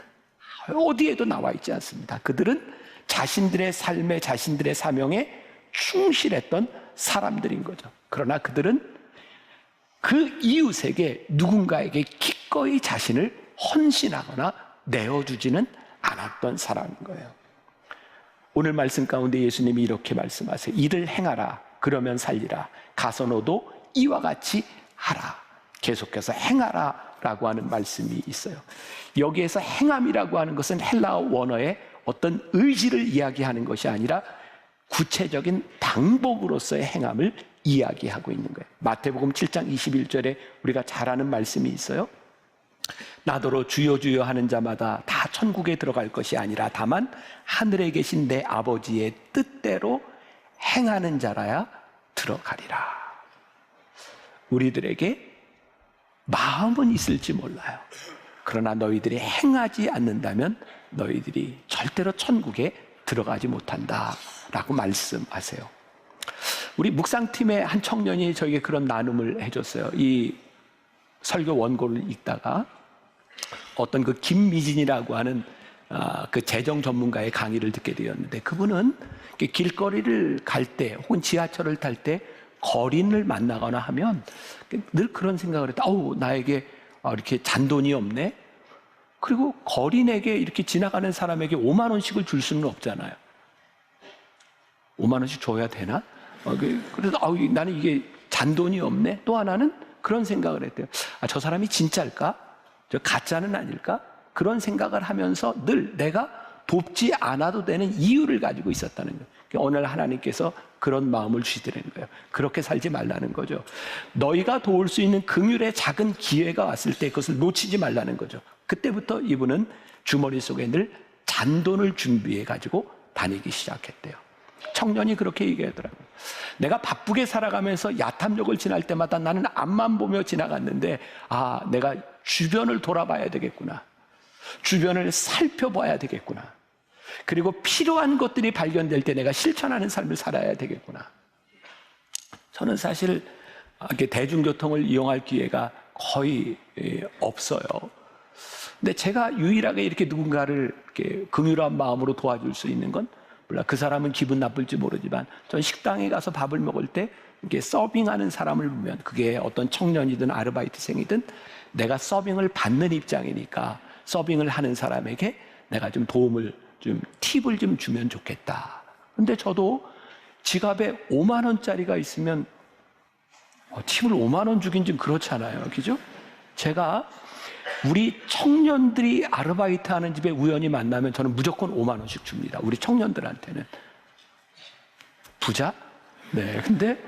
어디에도 나와 있지 않습니다. 그들은 자신들의 삶에, 자신들의 사명에 충실했던 사람들인 거죠. 그러나 그들은 그 이웃에게 누군가에게 기꺼이 자신을 헌신하거나 내어주지는 않았던 사람인 거예요. 오늘 말씀 가운데 예수님이 이렇게 말씀하세요. 이를 행하라. 그러면 살리라. 가서 너도 이와 같이 하라. 계속해서 행하라 라고 하는 말씀이 있어요. 여기에서 행함이라고 하는 것은 헬라어 원어의 어떤 의지를 이야기하는 것이 아니라 구체적인 방법으로서의 행함을 이야기하고 있는 거예요. 마태복음 7장 21절에 우리가 잘 아는 말씀이 있어요. 나더러 주여 주여 하는 자마다 다 천국에 들어갈 것이 아니라 다만 하늘에 계신 내 아버지의 뜻대로 행하는 자라야 들어가리라. 우리들에게 마음은 있을지 몰라요. 그러나 너희들이 행하지 않는다면 너희들이 절대로 천국에 들어가지 못한다 라고 말씀하세요. 우리 묵상팀의 한 청년이 저에게 그런 나눔을 해줬어요. 이 설교 원고를 읽다가 어떤 그 김미진이라고 하는 그 재정 전문가의 강의를 듣게 되었는데, 그분은 길거리를 갈 때 혹은 지하철을 탈 때 거린을 만나거나 하면 늘 그런 생각을 했다. 어우, 나에게 이렇게 잔돈이 없네. 그리고 거린에게 이렇게 지나가는 사람에게 5만 원씩을 줄 수는 없잖아요. 5만 원씩 줘야 되나? 그래서 나는 이게 잔돈이 없네. 또 하나는 그런 생각을 했대요. 저 사람이 진짜일까? 저 가짜는 아닐까? 그런 생각을 하면서 늘 내가 돕지 않아도 되는 이유를 가지고 있었다는 거예요. 오늘 하나님께서 그런 마음을 주시더라는 거예요. 그렇게 살지 말라는 거죠. 너희가 도울 수 있는 긍휼의 작은 기회가 왔을 때 그것을 놓치지 말라는 거죠. 그때부터 이분은 주머니 속에 늘 잔돈을 준비해 가지고 다니기 시작했대요. 청년이 그렇게 얘기하더라고요. 내가 바쁘게 살아가면서 야탐역을 지날 때마다 나는 앞만 보며 지나갔는데, 내가 주변을 돌아봐야 되겠구나. 주변을 살펴봐야 되겠구나. 그리고 필요한 것들이 발견될 때 내가 실천하는 삶을 살아야 되겠구나. 저는 사실 이렇게 대중교통을 이용할 기회가 거의 없어요. 근데 제가 유일하게 이렇게 누군가를 이렇게 긍휼한 마음으로 도와줄 수 있는 건, 몰라, 그 사람은 기분 나쁠지 모르지만 전 식당에 가서 밥을 먹을 때 이렇게 서빙하는 사람을 보면, 그게 어떤 청년이든 아르바이트생이든 내가 서빙을 받는 입장이니까 서빙을 하는 사람에게 내가 좀 도움을, 좀 팁을 좀 주면 좋겠다. 근데 저도 지갑에 5만 원짜리가 있으면 팁을 5만 원 주긴 좀 그렇잖아요. 그죠? 제가 우리 청년들이 아르바이트 하는 집에 우연히 만나면 저는 무조건 5만 원씩 줍니다. 우리 청년들한테는. 부자? 네. 근데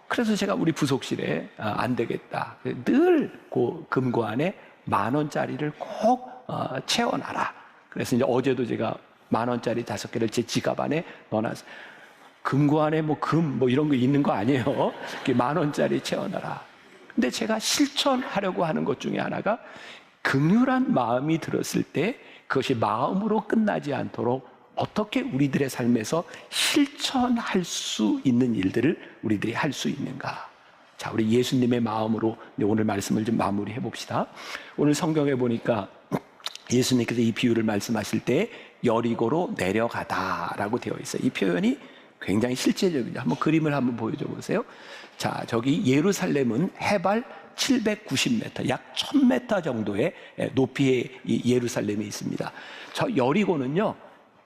그래서 제가 우리 부속실에 안 되겠다. 늘 그 금고안에 1만 원짜리를 꼭 채워놔라. 그래서 이제 어제도 제가 1만 원짜리 5개를 제 지갑 안에 넣어놨어요. 금고 안에 금 이런 거 있는 거 아니에요. 1만 원짜리 채워놔라. 근데 제가 실천하려고 하는 것 중에 하나가, 긍휼한 마음이 들었을 때 그것이 마음으로 끝나지 않도록 어떻게 우리들의 삶에서 실천할 수 있는 일들을 우리들이 할 수 있는가. 자, 우리 예수님의 마음으로 오늘 말씀을 좀 마무리해 봅시다. 오늘 성경에 보니까 예수님께서 이 비유를 말씀하실 때 여리고로 내려가다라고 되어 있어요. 이 표현이 굉장히 실제적이죠. 한번 그림을 한번 보여줘 보세요. 자, 저기 예루살렘은 해발 790m, 약 1000m 정도의 높이의 이 예루살렘이 있습니다. 저 여리고는요,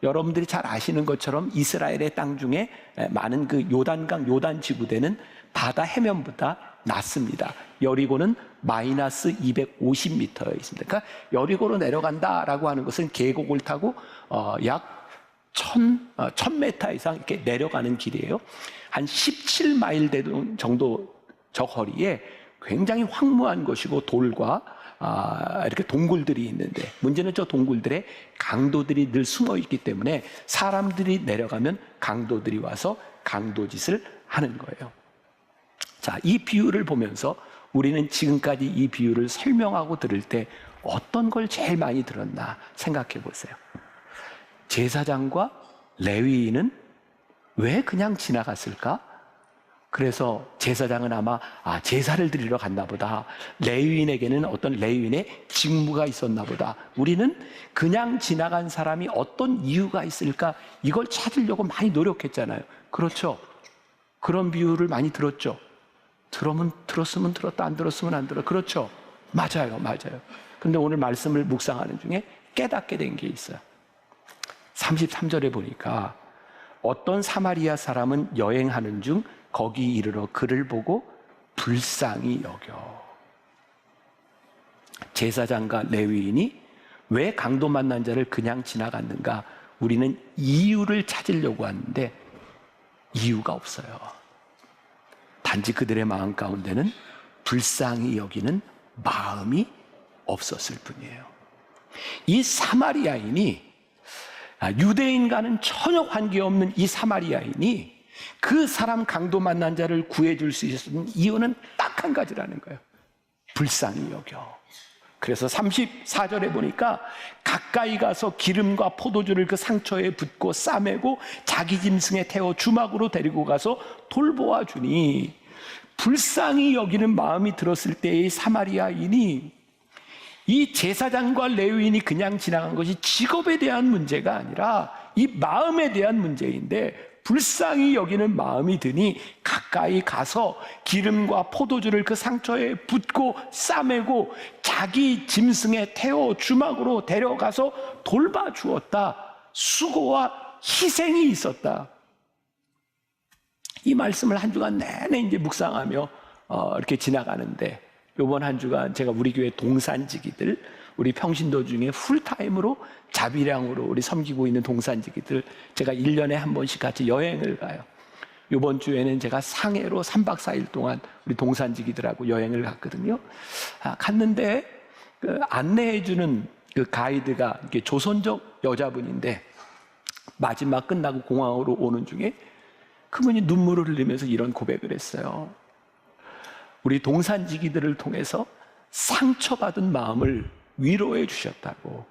여러분들이 잘 아시는 것처럼 이스라엘의 땅 중에 많은 그 요단강, 요단 지구대는 바다 해면보다 낮습니다. 여리고는 마이너스 250m에 있습니다. 그러니까 여리고로 내려간다라고 하는 것은 계곡을 타고 약 1000m 이상 이렇게 내려가는 길이에요. 한 17마일 정도 저 거리에 굉장히 황무한 것이고 돌과 이렇게 동굴들이 있는데, 문제는 저 동굴들에 강도들이 늘 숨어 있기 때문에 사람들이 내려가면 강도들이 와서 강도짓을 하는 거예요. 자, 이 비유를 보면서 우리는 지금까지 이 비유를 설명하고 들을 때 어떤 걸 제일 많이 들었나 생각해 보세요. 제사장과 레위인은 왜 그냥 지나갔을까? 그래서 제사장은 아마 제사를 드리러 갔나 보다. 레위인에게는 어떤 레위인의 직무가 있었나 보다. 우리는 그냥 지나간 사람이 어떤 이유가 있을까? 이걸 찾으려고 많이 노력했잖아요. 그렇죠? 그런 비유를 많이 들었죠. 들었으면 들었다, 안 들었으면 안 들어. 그렇죠? 맞아요. 근데 오늘 말씀을 묵상하는 중에 깨닫게 된 게 있어요. 33절에 보니까 어떤 사마리아 사람은 여행하는 중 거기 이르러 그를 보고 불쌍히 여겨. 제사장과 레위인이 왜 강도 만난 자를 그냥 지나갔는가? 우리는 이유를 찾으려고 하는데 이유가 없어요. 단지 그들의 마음 가운데는 불쌍히 여기는 마음이 없었을 뿐이에요. 이 사마리아인이, 유대인과는 전혀 관계없는 이 사마리아인이 그 사람 강도 만난 자를 구해줄 수 있었던 이유는 딱 한 가지라는 거예요. 불쌍히 여겨. 그래서 34절에 보니까 가까이 가서 기름과 포도주를 그 상처에 붓고 싸매고 자기 짐승에 태워 주막으로 데리고 가서 돌보아 주니, 불쌍히 여기는 마음이 들었을 때의 사마리아인이 이 제사장과 레위인이 그냥 지나간 것이 직업에 대한 문제가 아니라 이 마음에 대한 문제인데, 불쌍히 여기는 마음이 드니 가까이 가서 기름과 포도주를 그 상처에 붓고 싸매고 자기 짐승에 태워 주막으로 데려가서 돌봐 주었다. 수고와 희생이 있었다. 이 말씀을 한 주간 내내 이제 묵상하며 이렇게 지나가는데, 이번 한 주간 제가 우리 교회 동산지기들, 우리 평신도 중에 풀타임으로 자비량으로 우리 섬기고 있는 동산지기들, 제가 1년에 한 번씩 같이 여행을 가요. 이번 주에는 제가 상해로 3박 4일 동안 우리 동산지기들하고 여행을 갔거든요. 갔는데 그 안내해주는 그 가이드가 이게 조선족 여자분인데, 마지막 끝나고 공항으로 오는 중에 그분이 눈물을 흘리면서 이런 고백을 했어요. 우리 동산지기들을 통해서 상처받은 마음을 위로해 주셨다고.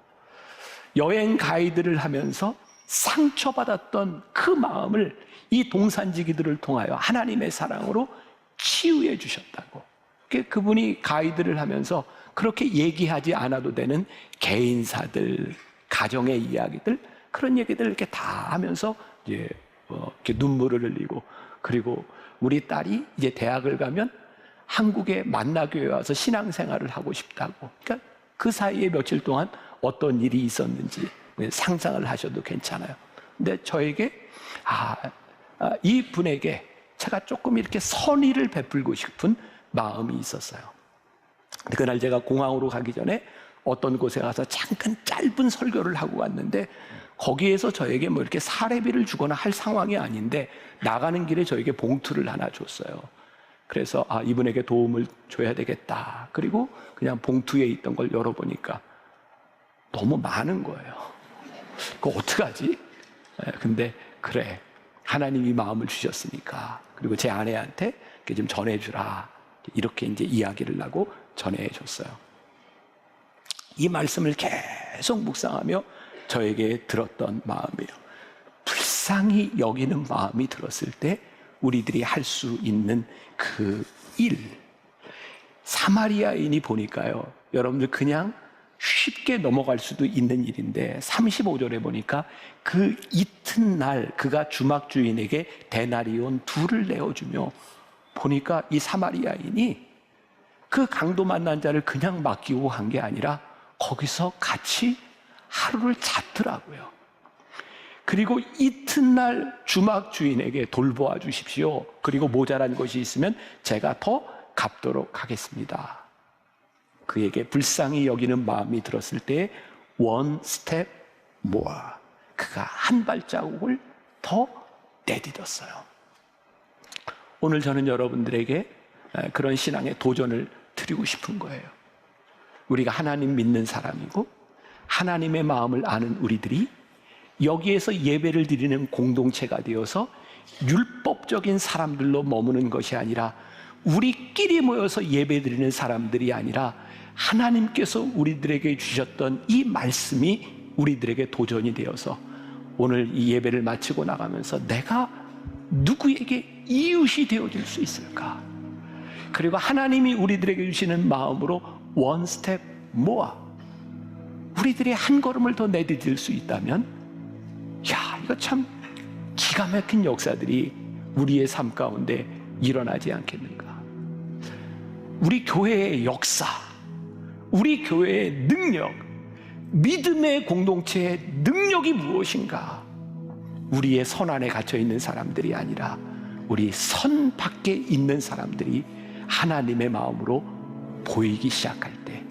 여행 가이드를 하면서 상처받았던 그 마음을 이 동산지기들을 통하여 하나님의 사랑으로 치유해 주셨다고. 그분이 가이드를 하면서 그렇게 얘기하지 않아도 되는 개인사들, 가정의 이야기들, 그런 얘기들을 이렇게 다 하면서 이제 이렇게 눈물을 흘리고, 그리고 우리 딸이 이제 대학을 가면 한국의 만나교회 와서 신앙생활을 하고 싶다고. 그러니까 그 사이에 며칠 동안 어떤 일이 있었는지 상상을 하셔도 괜찮아요. 근데 저에게 이 분에게 제가 조금 이렇게 선의를 베풀고 싶은 마음이 있었어요. 근데 그날 제가 공항으로 가기 전에 어떤 곳에 가서 잠깐 짧은 설교를 하고 왔는데, 거기에서 저에게 뭐 이렇게 사례비를 주거나 할 상황이 아닌데 나가는 길에 저에게 봉투를 하나 줬어요. 그래서 이분에게 도움을 줘야 되겠다. 그리고 그냥 봉투에 있던 걸 열어보니까 너무 많은 거예요. 그거 어떡하지? 근데 그래, 하나님이 마음을 주셨으니까, 그리고 제 아내한테 좀 전해주라, 이렇게 이제 이야기를 하고 전해줬어요. 이 말씀을 계속 묵상하며 저에게 들었던 마음이에요. 불쌍히 여기는 마음이 들었을 때 우리들이 할 수 있는 그 일. 사마리아인이 보니까요, 여러분들 그냥 쉽게 넘어갈 수도 있는 일인데 35절에 보니까 그 이튿날 그가 주막 주인에게 데나리온 2를 내어주며, 보니까 이 사마리아인이 그 강도 만난 자를 그냥 맡기고 간 게 아니라 거기서 같이 하루를 잤더라고요. 그리고 이튿날 주막 주인에게 돌보아 주십시오. 그리고 모자란 것이 있으면 제가 더 갚도록 하겠습니다. 그에게 불쌍히 여기는 마음이 들었을 때 one step more, 그가 한 발자국을 더 내딛었어요. 오늘 저는 여러분들에게 그런 신앙의 도전을 드리고 싶은 거예요. 우리가 하나님 믿는 사람이고 하나님의 마음을 아는 우리들이 여기에서 예배를 드리는 공동체가 되어서 율법적인 사람들로 머무는 것이 아니라, 우리끼리 모여서 예배 드리는 사람들이 아니라 하나님께서 우리들에게 주셨던 이 말씀이 우리들에게 도전이 되어서 오늘 이 예배를 마치고 나가면서 내가 누구에게 이웃이 되어줄 수 있을까? 그리고 하나님이 우리들에게 주시는 마음으로 one step more, 우리들이 한 걸음을 더 내디딜 수 있다면, 이거 참 기가 막힌 역사들이 우리의 삶 가운데 일어나지 않겠는가? 우리 교회의 역사, 우리 교회의 능력, 믿음의 공동체의 능력이 무엇인가? 우리의 선 안에 갇혀 있는 사람들이 아니라 우리 선 밖에 있는 사람들이 하나님의 마음으로 보이기 시작할 때,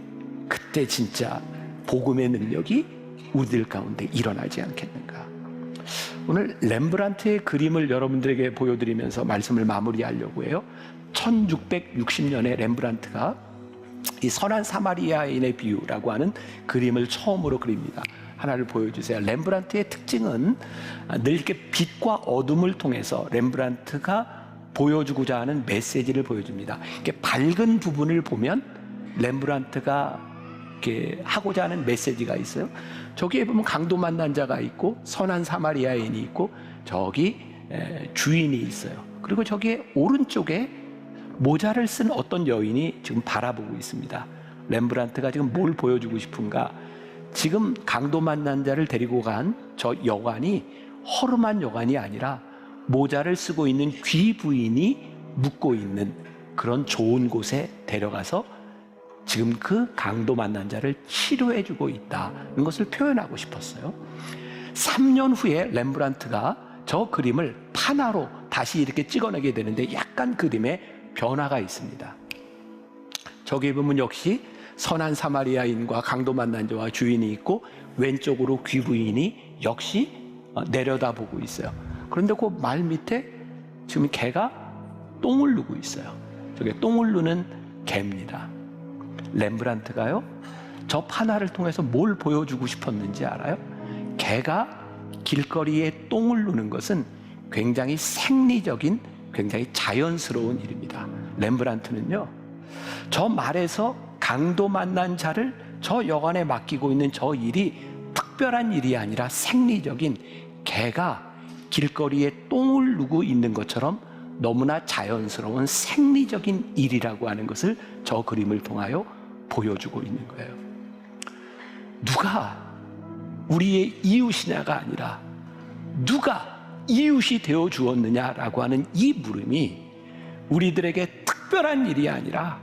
그때 진짜 복음의 능력이 우리들 가운데 일어나지 않겠는가? 오늘 렘브란트의 그림을 여러분들에게 보여드리면서 말씀을 마무리하려고 해요. 1660년에 렘브란트가 이 선한 사마리아인의 비유라고 하는 그림을 처음으로 그립니다. 하나를 보여주세요. 렘브란트의 특징은 늘 이렇게 빛과 어둠을 통해서 렘브란트가 보여주고자 하는 메시지를 보여줍니다. 이렇게 밝은 부분을 보면 렘브란트가 이렇게 하고자 하는 메시지가 있어요. 저기에 보면 강도 만난 자가 있고 선한 사마리아인이 있고 저기 주인이 있어요. 그리고 저기에 오른쪽에 모자를 쓴 어떤 여인이 지금 바라보고 있습니다. 렘브란트가 지금 뭘 보여주고 싶은가? 지금 강도 만난 자를 데리고 간 저 여관이 허름한 여관이 아니라 모자를 쓰고 있는 귀 부인이 묵고 있는 그런 좋은 곳에 데려가서 지금 그 강도 만난 자를 치료해주고 있다는 것을 표현하고 싶었어요. 3년 후에 렘브란트가 저 그림을 판화로 다시 이렇게 찍어내게 되는데 약간 그림에 변화가 있습니다. 저기 보면 역시 선한 사마리아인과 강도 만난 자와 주인이 있고 왼쪽으로 귀부인이 역시 내려다보고 있어요. 그런데 그 말 밑에 지금 개가 똥을 누고 있어요. 저게 똥을 누는 개입니다. 렘브란트가요, 저 판화를 통해서 뭘 보여주고 싶었는지 알아요? 개가 길거리에 똥을 누는 것은 굉장히 생리적인, 굉장히 자연스러운 일입니다. 렘브란트는요, 저 말에서 강도 만난 자를 저 여관에 맡기고 있는 저 일이 특별한 일이 아니라 생리적인, 개가 길거리에 똥을 누고 있는 것처럼 너무나 자연스러운 생리적인 일이라고 하는 것을 저 그림을 통하여 보여주고 있는 거예요. 누가 우리의 이웃이냐가 아니라 누가 이웃이 되어 주었느냐라고 하는 이 물음이 우리들에게 특별한 일이 아니라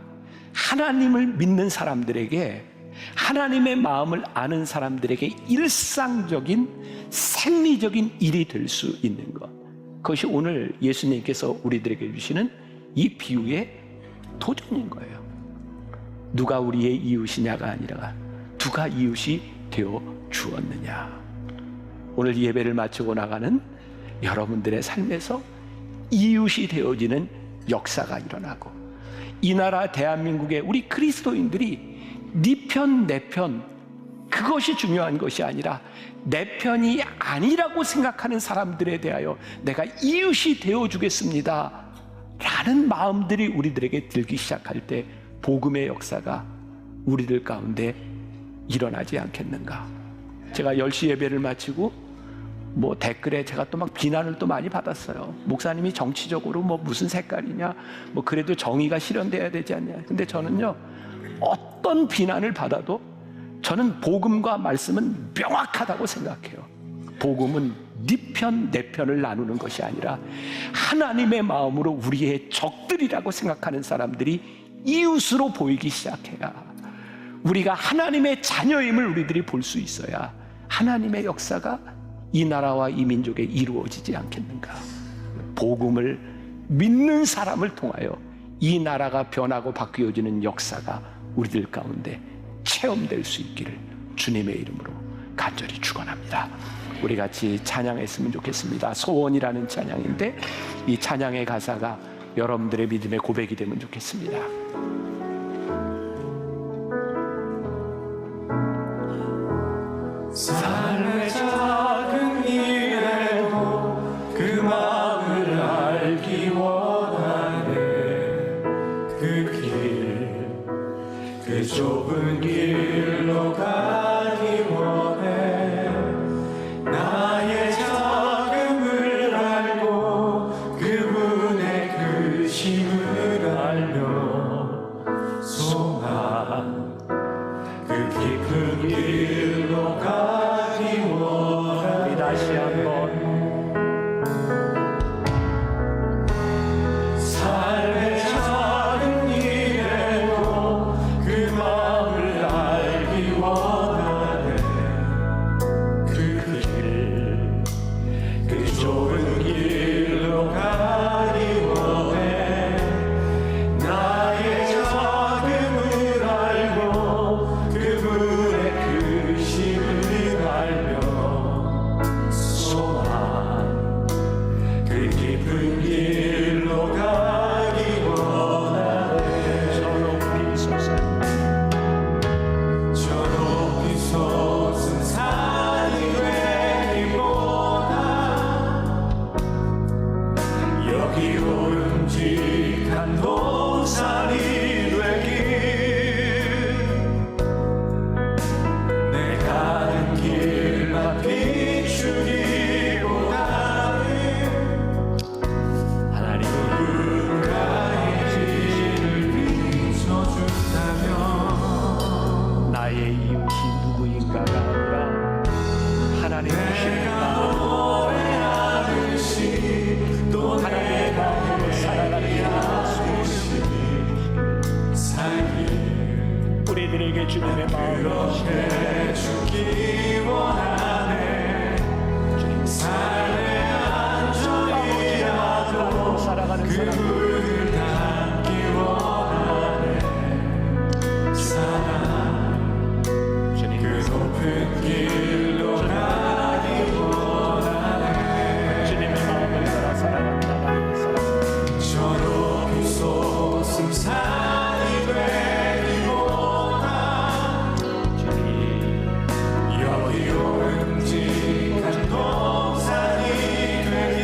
하나님을 믿는 사람들에게, 하나님의 마음을 아는 사람들에게 일상적인 생리적인 일이 될 수 있는 것, 그것이 오늘 예수님께서 우리들에게 주시는 이 비유의 도전인 거예요. 누가 우리의 이웃이냐가 아니라 누가 이웃이 되어 주었느냐. 오늘 예배를 마치고 나가는 여러분들의 삶에서 이웃이 되어지는 역사가 일어나고, 이 나라 대한민국의 우리 그리스도인들이 네 편, 내 편, 그것이 중요한 것이 아니라 내 편이 아니라고 생각하는 사람들에 대하여 내가 이웃이 되어주겠습니다 라는 마음들이 우리들에게 들기 시작할 때 복음의 역사가 우리들 가운데 일어나지 않겠는가. 제가 10시 예배를 마치고 댓글에 제가 또 막 비난을 또 많이 받았어요. 목사님이 정치적으로 무슨 색깔이냐, 그래도 정의가 실현돼야 되지 않냐. 근데 저는요, 어떤 비난을 받아도 저는 복음과 말씀은 명확하다고 생각해요. 복음은 네 편, 내 편을 나누는 것이 아니라 하나님의 마음으로 우리의 적들이라고 생각하는 사람들이 이웃으로 보이기 시작해야 우리가 하나님의 자녀임을 우리들이 볼 수 있어야 하나님의 역사가 이 나라와 이 민족에 이루어지지 않겠는가. 복음을 믿는 사람을 통하여 이 나라가 변하고 바뀌어지는 역사가 우리들 가운데 체험될 수 있기를 주님의 이름으로 간절히 축원합니다. 우리 같이 찬양했으면 좋겠습니다. 소원이라는 찬양인데 이 찬양의 가사가 여러분들의 믿음의 고백이 되면 좋겠습니다. 삶의 작은 일에도 그 마음을 알기 원하네. 그 길, 그 좁은 길로 가기 원해. 나의 작음을 알고 그분의 크심을 알며 소망, 그 깊은 길로 가기 원하네. 다시 한번 삶의 작은 일에 그렇게 죽기 원하네. 삶의 안전이라도 살아가는 사람 그분을 닮기 원하네. 사랑 주님 그 높은 길로 가기 원하네. 주님의 마음을 따라 살아간다. 저 높은 솟음산이 되기 원하네. 주님 여기 오름직한 동산이 되리.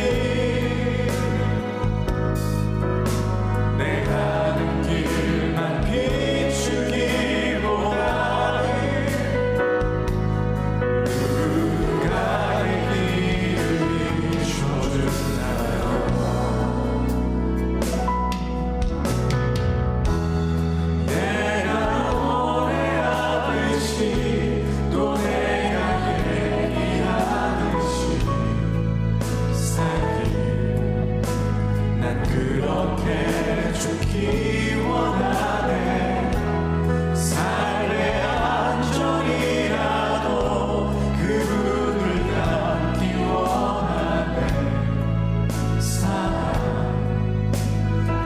내 가는 길만 비추기보다는 누군가의 길을 비춰준다요. 내가 오래 아프시 또 내가 얘기하듯이 살길 난 그렇게 죽기 원하네. 삶의 안전이라도 그분을 닮기 원하네. 사랑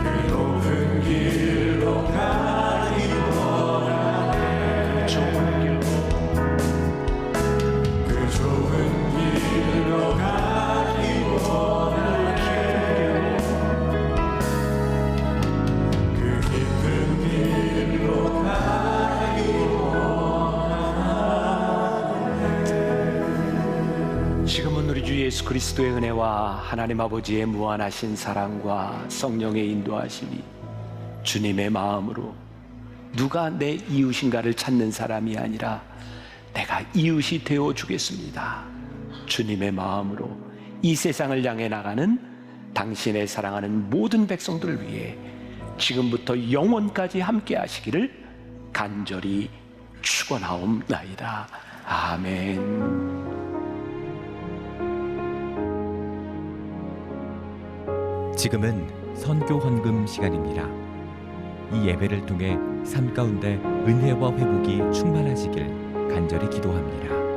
그 높은 길로 가기 원하네. 좋은 길로 그 좋은 길로 가기 원하네. 그 깊은 길로 가기 원하네. 지금은 우리 주 예수 그리스도의 은혜와 하나님 아버지의 무한하신 사랑과 성령의 인도하심이 주님의 마음으로 누가 내 이웃인가를 찾는 사람이 아니라 내가 이웃이 되어 주겠습니다. 주님의 마음으로 이 세상을 향해 나가는 당신의 사랑하는 모든 백성들을 위해 지금부터 영원까지 함께 하시기를 간절히 축원하옵나이다. 아멘. 지금은 선교 헌금 시간입니다. 이 예배를 통해 삶 가운데 은혜와 회복이 충만하시길 간절히 기도합니다.